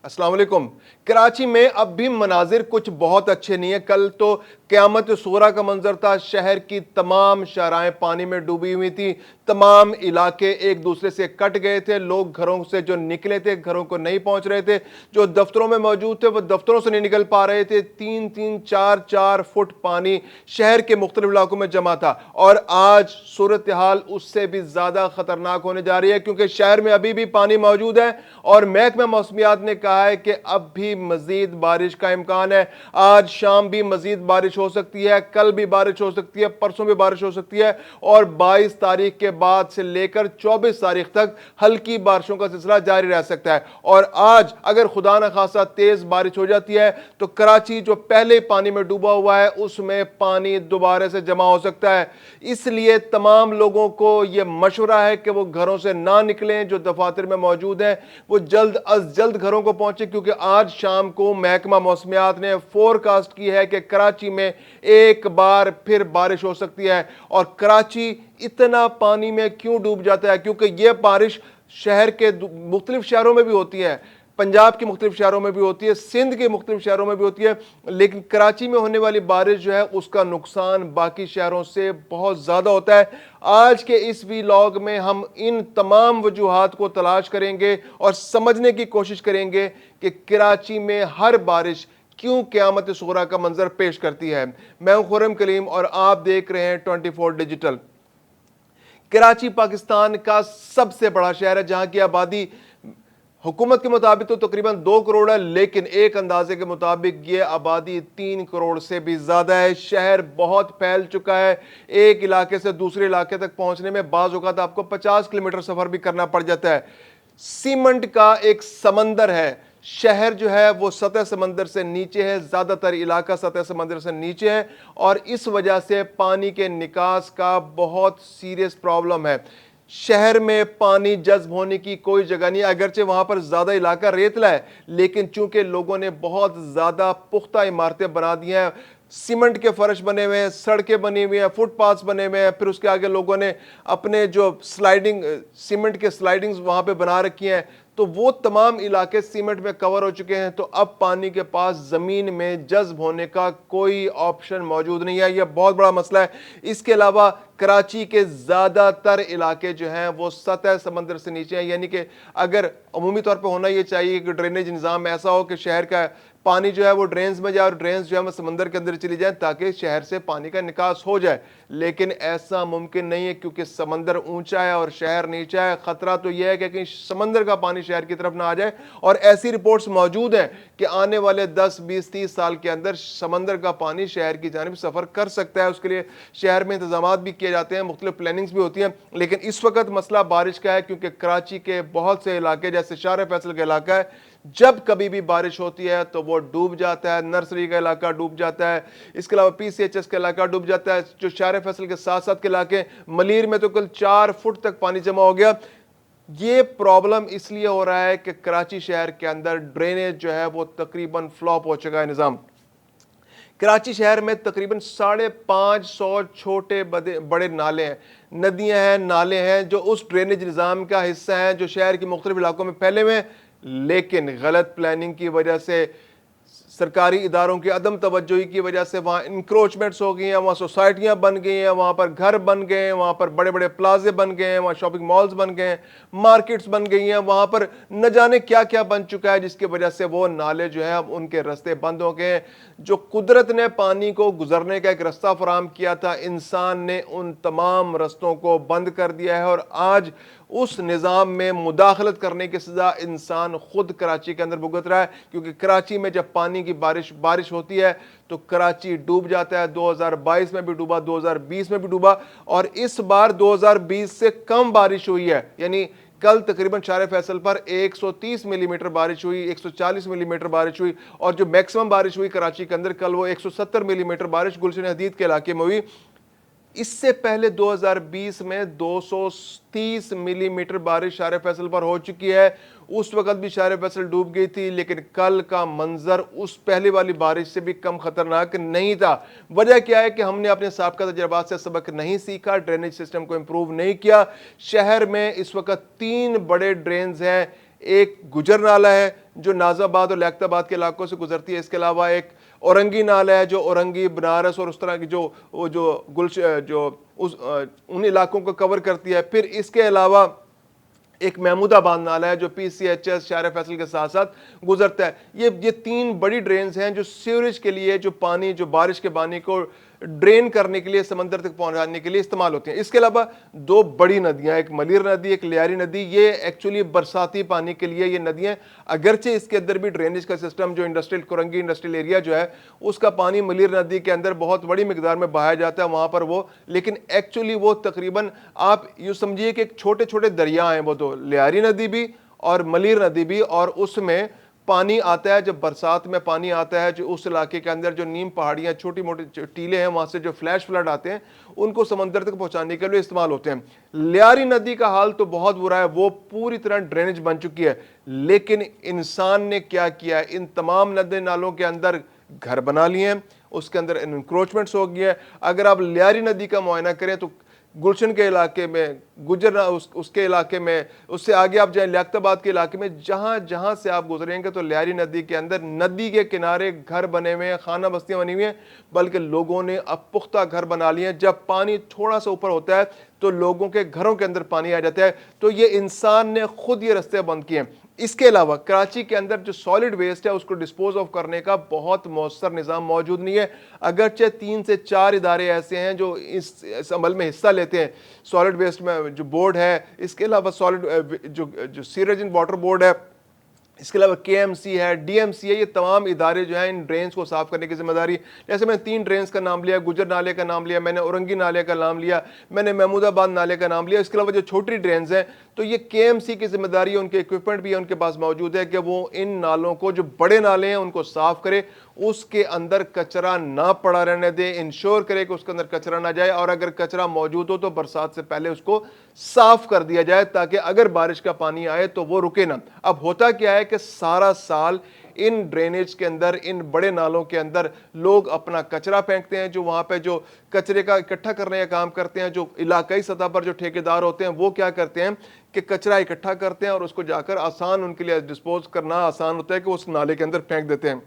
अस्सलाम वालेकुम। कराची में अब भी मनाजिर कुछ बहुत अच्छे नहीं है। कल तो क़यामत सूरा का मंजर था। शहर की तमाम शाहराएं पानी में डूबी हुई थी। तमाम इलाके एक दूसरे से कट गए थे। लोग घरों से जो निकले थे घरों को नहीं पहुंच रहे थे। जो दफ्तरों में मौजूद थे वो दफ्तरों से नहीं निकल पा रहे थे। 3-3, 4-4 फुट पानी शहर के मुख्तलिफ इलाकों में जमा था। और आज सूरत हाल उससे भी ज्यादा खतरनाक होने जा रही है, क्योंकि शहर में अभी भी पानी मौजूद है और महकमा मौसमियात ने कहा है कि अब भी मजीद बारिश का इम्कान है। आज शाम भी मजीद बारिश हो सकती है, कल भी बारिश हो सकती है, परसों भी बारिश हो सकती है और 22 तारीख के बाद से लेकर 24 तारीख तक हल्की बारिशों का सिलसिला जारी रह सकता है। और आज अगर खुदा न खासा तेज बारिश हो जाती है तो कराची जो पहले पानी में डूबा हुआ है उसमें पानी दोबारा से जमा हो सकता है। इसलिए तमाम लोगों को यह मशवरा है कि वो घरों से ना निकलें। जो दफातर में मौजूद हैं वो जल्द अज जल्द घरों को पहुंचे, क्योंकि आज शाम को महकमा मौसमियात ने फोरकास्ट की है कि कराची में एक बार फिर बारिश हो सकती है। और कराची इतना पानी में क्यों डूब जाता है? क्योंकि यह बारिश शहर के मुख्तलिफ शहरों में भी होती है, पंजाब के मुख्तलिफ शहरों में भी होती है, सिंध के मुख्तलिफ शहरों में भी होती है, लेकिन कराची में होने वाली बारिश जो है उसका नुकसान बाकी शहरों से बहुत ज़्यादा होता है। आज के इस वीलॉग में हम इन तमाम वजूहात को तलाश करेंगे और समझने की कोशिश करेंगे कि कराची में हर बारिश क्यों क़यामत सुगरा का मंजर पेश करती है। मैं हूं खुर्रम कलीम और आप देख रहे हैं 24 डिजिटल। कराची पाकिस्तान का सबसे बड़ा शहर है, जहां की आबादी हुकूमत के मुताबिक तो तकरीबन 2 करोड़ है, लेकिन एक अंदाजे के मुताबिक ये आबादी 3 करोड़ से भी ज्यादा है। शहर बहुत फैल चुका है। एक इलाके से दूसरे इलाके तक पहुंचने में बाज़ औक़ात आपको 50 किलोमीटर सफर भी करना पड़ जाता है। सीमेंट का एक समंदर है। शहर जो है वो सतह समंदर से नीचे है, ज्यादातर इलाका सतह समंदर से नीचे है और इस वजह से पानी के निकास का बहुत सीरियस प्रॉब्लम है। शहर में पानी जज्ब होने की कोई जगह नहीं, अगरचे वहां पर ज्यादा इलाका रेतला है, लेकिन चूंकि लोगों ने बहुत ज्यादा पुख्ता इमारतें बना दी हैं, सीमेंट के फर्श बने हुए हैं, सड़कें बनी हुई हैं, फुटपाथ बने हुए हैं, फिर उसके आगे लोगों ने अपने जो स्लाइडिंग सीमेंट के स्लाइडिंग्स वहां पे बना रखी हैं, तो वो तमाम इलाके सीमेंट में कवर हो चुके हैं। तो अब पानी के पास जमीन में जज्ब होने का कोई ऑप्शन मौजूद नहीं है। यह बहुत बड़ा मसला है। इसके अलावा कराची के ज्यादातर इलाके जो हैं वो सतह समंदर से नीचे हैं, यानी कि अगर अमूमी तौर पर होना यह चाहिए कि ड्रेनेज निज़ाम ऐसा हो कि शहर का पानी जो है वो ड्रेन्स में जाए और ड्रेन्स जो है वो समंदर के अंदर चली जाए ताकि शहर से पानी का निकास हो जाए, लेकिन ऐसा मुमकिन नहीं है क्योंकि समंदर ऊंचा है और शहर नीचा है। खतरा तो यह है कि कहीं समंदर का पानी शहर की तरफ ना आ जाए, और ऐसी रिपोर्ट्स मौजूद हैं कि आने वाले 10, 20, 30 साल के अंदर समंदर का पानी शहर की जानिब सफर कर सकता है। उसके लिए शहर में इंतजाम भी किए जाते हैं, मुख्तलिफ प्लानिंग्स भी होती हैं, लेकिन इस वक्त मसला बारिश का है, क्योंकि कराची के बहुत से इलाके जैसे शार फैसल का इलाका है, जब कभी भी बारिश होती है तो वो डूब जाता है। नर्सरी का इलाका डूब जाता है, इसके अलावा PCHS का इलाका डूब जाता है। जो शार फैसल के साथ साथ के इलाके, मलीर में तो कल 4 फुट तक पानी जमा हो गया। ये प्रॉब्लम इसलिए हो रहा है कि कराची शहर के अंदर ड्रेनेज जो है वो तकरीबन फ्लॉप हो चुका है निज़ाम। कराची शहर में तकरीबन 550 छोटे बड़े नाले हैं, नदियां हैं, नाले हैं, जो उस ड्रेनेज निज़ाम का हिस्सा हैं जो शहर के मुख्तलिफ इलाकों में फैले हुए हैं, लेकिन गलत प्लानिंग की वजह से, सरकारी इदारों की अदम तवज्जोही की वजह से वहाँ इंक्रोचमेंट्स हो गई हैं, वहाँ सोसाइटियाँ बन गई हैं, वहाँ पर घर बन गए हैं, वहाँ पर बड़े बड़े प्लाजे बन गए हैं, वहाँ शॉपिंग मॉल्स बन गए हैं, मार्केट्स बन गई हैं, वहाँ पर न जाने क्या क्या बन चुका है, जिसकी वजह से वो नाले जो है अब उनके रास्ते बंद हो गए हैं। जो कुदरत ने पानी को गुजरने का एक रास्ता फराहम किया था, इंसान ने उन तमाम रस्तों को बंद कर दिया है और आज उस निज़ाम में मुदाखलत करने की सजा इंसान खुद कराची के अंदर भुगत रहा है। क्योंकि कराची में जब पानी की बारिश होती है तो कराची डूब जाता है। 2022 में भी डूबा, 2020 में भी डूबा, और इस बार 2020 से कम बारिश हुई है। यानी कल तकरीबन शार फैसल पर 130 मिलीमीटर बारिश हुई, 140 मिलीमीटर बारिश हुई, और जो मैक्सिमम बारिश हुई कराची के अंदर कल वो 170 मिलीमीटर बारिश गुलशन हदीद के इलाके में हुई। इससे पहले 2020 में 230 मिलीमीटर बारिश शार फैसल पर हो चुकी है। उस वक्त भी शार फैसल डूब गई थी, लेकिन कल का मंजर उस पहले वाली बारिश से भी कम खतरनाक नहीं था। वजह क्या है कि हमने अपने साबका तजर्बात से सबक नहीं सीखा, ड्रेनेज सिस्टम को इंप्रूव नहीं किया। शहर में इस वक्त 3 बड़े ड्रेन्स हैं, ایک گجر نالہ ہے جو نازم آباد اور لیاقت آباد کے علاقوں سے گزرتی ہے. اس کے علاوہ ایک اورنگی نالہ ہے جو اورنگی، بنارس اور اس طرح کی ان علاقوں کو کور کرتی ہے. پھر اس کے علاوہ ایک محمود آباد نالہ ہے جو پی سی ایچ ایس شہر فیصل کے ساتھ ساتھ گزرتا ہے. یہ 3 بڑی ڈرینز ہیں جو سیوریج کے لیے، جو پانی، جو بارش کے پانی کو ڈرین کرنے کے لیے، سمندر تک پہنچانے کے لیے استعمال ہوتے ہیں. اس کے علاوہ 2 بڑی ندیاں، ایک ملیر ندی، ایک لیاری ندی. یہ ایکچولی برساتی پانی کے لیے یہ ندیاں، اگرچہ اس کے اندر بھی ڈرینیج کا سسٹم جو کورنگی انڈسٹریل ایریا جو ہے اس کا پانی ملیر ندی کے اندر بہت بڑی مقدار میں بہایا جاتا ہے وہاں پر لیکن ایکچولی وہ تقریباً آپ یوں سمجھیے کہ ایک چھوٹے چھوٹے دریا ہیں وہ تو، لیاری ندی بھی اور ملیر ندی بھی، اور اس میں پانی آتا ہے جب برسات میں پانی آتا ہے جو اس علاقے کے اندر جو نیم پہاڑیاں، چھوٹی موٹی ٹیلے ہیں، وہاں سے جو فلیش فلڈ آتے ہیں ان کو سمندر تک پہنچانے کے لیے استعمال ہوتے ہیں. لیاری ندی کا حال تو بہت برا ہے، وہ پوری طرح ڈرینیج بن چکی ہے. لیکن انسان نے کیا کیا ہے، ان تمام ندی نالوں کے اندر گھر بنا لیے ہیں، اس کے اندر انکروچمنٹس ہو گیا ہے. اگر آپ لیاری ندی کا معائنہ کریں تو گلشن کے علاقے میں، گجر اس کے علاقے میں، اس سے آگے آپ جائیں لیاقت آباد کے علاقے میں، جہاں جہاں سے آپ گزریں گے تو لیاری ندی کے اندر ندی کے کنارے گھر بنے ہوئے ہیں، خانہ بستیاں بنی ہوئی ہیں، بلکہ لوگوں نے اب پختہ گھر بنا لیے ہیں. جب پانی تھوڑا سا اوپر ہوتا ہے تو لوگوں کے گھروں کے اندر پانی آ جاتا ہے. تو یہ انسان نے خود یہ رستے بند کیے ہیں. اس کے علاوہ کراچی کے اندر جو سالڈ ویسٹ ہے اس کو ڈسپوز آف کرنے کا بہت مؤثر نظام موجود نہیں ہے، اگرچہ 3 سے 4 ادارے ایسے ہیں جو اس عمل میں حصہ لیتے ہیں. سالڈ ویسٹ میں جو بورڈ ہے، اس کے علاوہ جو سیوریج اینڈ واٹر بورڈ ہے، اس کے علاوہ کے ایم سی ہے، ڈی ایم سی ہے. یہ تمام ادارے جو ہیں ان ڈرینز کو صاف کرنے کی ذمہ داری، جیسے میں نے 3 ڈرینز کا نام لیا، گجر نالے کا نام لیا، میں نے اورنگی نالے کا نام لیا، میں نے محمود آباد نالے کا نام لیا. اس کے علاوہ جو چھوٹی ڈرینز ہیں تو یہ کے ایم سی کی ذمہ داری ہے، ان کے اکوپمنٹ بھی ان کے پاس موجود ہے کہ وہ ان نالوں کو، جو بڑے نالے ہیں ان کو صاف کرے، اس کے اندر کچرا نہ پڑا رہنے دے، انشور کرے کہ اس کے اندر کچرا نہ جائے، اور اگر کچرا موجود ہو تو برسات سے پہلے اس کو صاف کر دیا جائے تاکہ اگر بارش کا پانی آئے تو وہ رکے نہ. اب ہوتا کیا ہے کہ سارا سال ان ڈرینیج کے اندر، ان بڑے نالوں کے اندر لوگ اپنا کچرا پھینکتے ہیں، جو وہاں پہ جو کچرے کا اکٹھا کرنے کا کام کرتے ہیں، جو علاقائی سطح پر جو ٹھیکیدار ہوتے ہیں وہ کیا کرتے ہیں کہ کچرا اکٹھا کرتے ہیں اور اس کو جا کر آسان ان کے لیے ڈسپوز کرنا آسان ہوتا ہے کہ اس نالے کے اندر پھینک دیتے ہیں.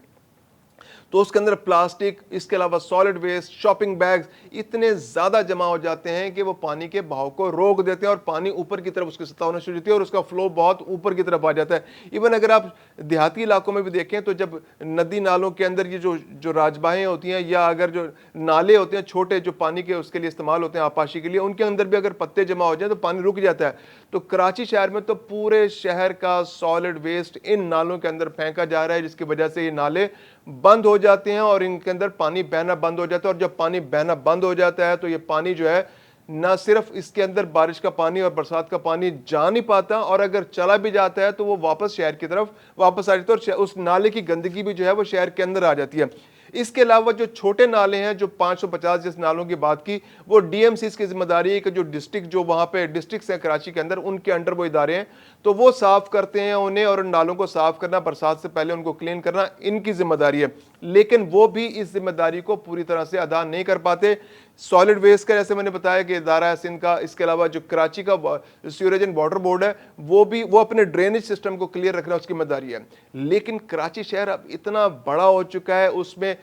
تو اس کے اندر پلاسٹک، اس کے علاوہ سالڈ ویسٹ، شاپنگ بیگز اتنے زیادہ جمع ہو جاتے ہیں کہ وہ پانی کے بہاؤ کو روک دیتے ہیں اور پانی اوپر کی طرف اس کی سطح ہونا شروع ہوتی ہے اور اس کا فلو بہت اوپر کی طرف آ جاتا ہے. ایون اگر آپ دیہاتی علاقوں میں بھی دیکھیں تو جب ندی نالوں کے اندر یہ جو راجباہیں ہوتی ہیں یا اگر جو نالے ہوتے ہیں چھوٹے جو پانی کے اس کے لیے استعمال ہوتے ہیں آبپاشی کے لیے، ان کے اندر بھی اگر پتے جمع ہو جائیں تو پانی رک جاتا ہے. تو کراچی شہر میں تو پورے شہر کا سالڈ ویسٹ ان نالوں کے اندر پھینکا جا رہا ہے، جس کی وجہ سے یہ نالے بند ہو جاتے ہیں اور ان کے اندر پانی بہنا بند ہو جاتا ہے. اور جب پانی بہنا بند ہو جاتا ہے تو یہ پانی جو ہے نہ صرف اس کے اندر بارش کا پانی اور برسات کا پانی جا نہیں پاتا، اور اگر چلا بھی جاتا ہے تو وہ واپس شہر کی طرف واپس آ جاتا ہے اور اس نالے کی گندگی بھی جو ہے وہ شہر کے اندر آ جاتی ہے. اس کے علاوہ جو چھوٹے نالے ہیں، جو 550 جس نالوں کی بات کی، وہ ڈی ایم سیز کی ذمہ داری ہے کہ جو ڈسٹرکٹ، جو وہاں پہ ڈسٹرکٹس ہیں کراچی کے اندر، ان کے انڈر وہ ادارے ہیں تو وہ صاف کرتے ہیں انہیں، اور ان نالوں کو صاف کرنا، برسات سے پہلے ان کو کلین کرنا ان کی ذمہ داری ہے. لیکن وہ بھی اس ذمہ داری کو پوری طرح سے ادا نہیں کر پاتے. سالڈ ویسٹ کا جیسے میں نے بتایا کہ ادارہ ہے سندھ کا، اس کے علاوہ جو کراچی کا سیوریج اینڈ واٹر بورڈ ہے وہ اپنے ڈرینیج سسٹم کو کلیئر رکھنا اس کی ذمہ داری ہے. لیکن کراچی شہر اب اتنا بڑا ہو چکا ہے، اس میں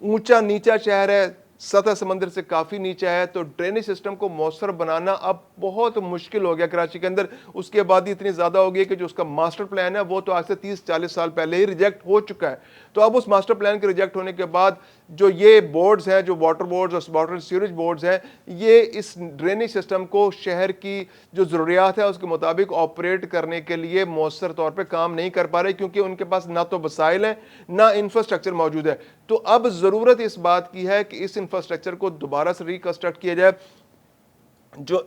اونچا نیچا شہر ہے، سطح سمندر سے کافی نیچا ہے، تو ڈرینیج سسٹم کو مؤثر بنانا اب بہت مشکل ہو گیا کراچی کے اندر. اس کی آبادی اتنی زیادہ ہو گئی کہ جو اس کا ماسٹر پلان ہے وہ تو آج سے 30-40 سال پہلے ہی ریجیکٹ ہو چکا ہے. تو اب اس ماسٹر پلان کے ریجیکٹ ہونے کے بعد جو یہ بورڈز ہیں، جو واٹر بورڈز اور واٹر سیوریج بورڈز ہیں، یہ اس ڈرینیج سسٹم کو شہر کی جو ضروریات ہے اس کے مطابق آپریٹ کرنے کے لیے مؤثر طور پہ کام نہیں کر پا رہے، کیونکہ ان کے پاس نہ تو وسائل ہیں نہ انفراسٹرکچر موجود ہے. تو اب ضرورت اس بات کی ہے کہ اس انفراسٹرکچر کو دوبارہ سے ریکنسٹرکٹ کیا جائے. جو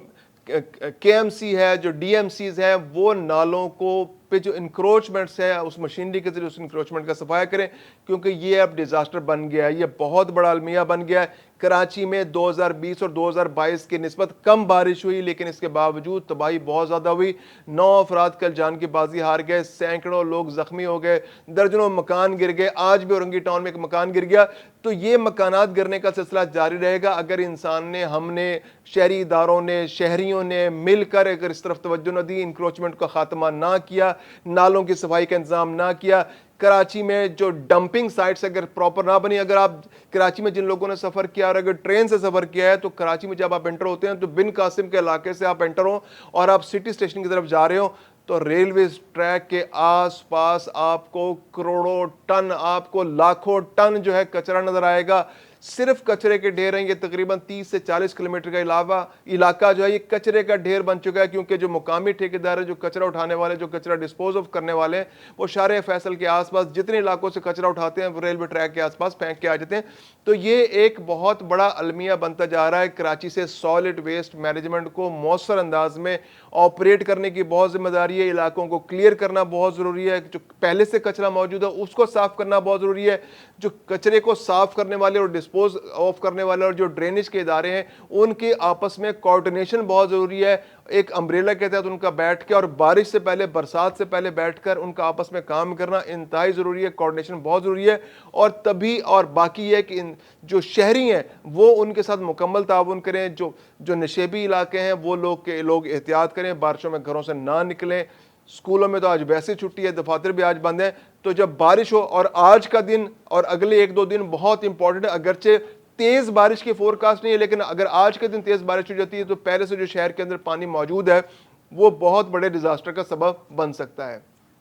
کے ایم سی ہے، جو ڈی ایم سیز ہیں، وہ نالوں کو پہ جو انکروچمنٹس ہے اس مشینری کے ذریعے اس انکروچمنٹ کا صفایا کریں، کیونکہ یہ اب ڈیزاسٹر بن گیا ہے، یہ بہت بڑا المیہ بن گیا ہے. کراچی میں 2020 اور 2022 کی نسبت کم بارش ہوئی، لیکن اس کے باوجود تباہی بہت زیادہ ہوئی. 9 افراد کل جان کی بازی ہار گئے، سینکڑوں لوگ زخمی ہو گئے، درجنوں مکان گر گئے. آج بھی اورنگی ٹاؤن میں ایک مکان گر گیا. تو یہ مکانات گرنے کا سلسلہ جاری رہے گا اگر انسان نے، ہم نے، شہری اداروں نے، شہریوں نے مل کر اگر اس طرف توجہ نہ دی، انکروچمنٹ کا خاتمہ نہ کیا، नालों की सफाई का इंतजाम ना किया। कराची में जो डंपिंग साइट्स अगर प्रॉपर ना बनी, अगर आप कराची में जिन लोगों ने सफ़र किया और अगर ट्रेन से सफ़र किया है तो कराची में जब आप एंटर होते हैं तो बिन कासिम के इलाके से आप एंटर हो और आप सिटी स्टेशन की तरफ जा रहे हो तो रेलवे ट्रैक के आसपास आपको करोड़ों टन, आपको लाखों टन जो है कचरा नजर आएगा। सिर्फ कचरे के ढेर हैं। ये तकरीबन 30 से 40 किलोमीटर का इलाका जो है ये कचरे का ढेर बन चुका है, क्योंकि जो मुकामी ठेकेदार है, जो कचरा उठाने वाले, जो कचरा डिस्पोज ऑफ करने वाले हैं, वो शारे फैसल के आसपास जितने इलाकों से कचरा उठाते हैं वो रेलवे ट्रैक के आसपास फेंक के आ जाते हैं। तो ये एक बहुत बड़ा अलमिया बनता जा रहा है। कराची से सॉलिड वेस्ट मैनेजमेंट को मौसर अंदाज में ऑपरेट करने की बहुत जिम्मेदारी है। इलाकों को क्लियर करना बहुत ज़रूरी है। जो पहले से कचरा मौजूद है उसको साफ करना बहुत ज़रूरी है। जो कचरे को साफ करने वाले और डिस्पोज ऑफ करने वाले और जो ड्रेनेज के इदारे हैं उनके आपस में कोऑर्डिनेशन बहुत ज़रूरी है। एक अम्ब्रेला के तहत उनका बैठ के और बारिश से पहले, बरसात से पहले बैठकर उनका आपस में काम करना इंतहाई ज़रूरी है। कोऑर्डिनेशन बहुत ज़रूरी है। और तभी और बाकी है कि जो शहरी हैं वो उनके साथ मुकम्मल ताउन करें। जो नशेबी इलाके हैं वो लोग एहतियात करें, बारिशों में घरों से ना निकलें। स्कूलों में तो आज वैसे छुट्टी है, दफातर भी आज बंद है। तो जब बारिश हो, और आज का दिन और अगले 1-2 दिन बहुत इंपॉर्टेंट है। अगरचे तेज बारिश की फोरकास्ट नहीं है, लेकिन अगर आज के दिन तेज बारिश हो जाती है तो पहले से जो शहर के अंदर पानी मौजूद है वो बहुत बड़े डिजास्टर का सबब बन सकता है।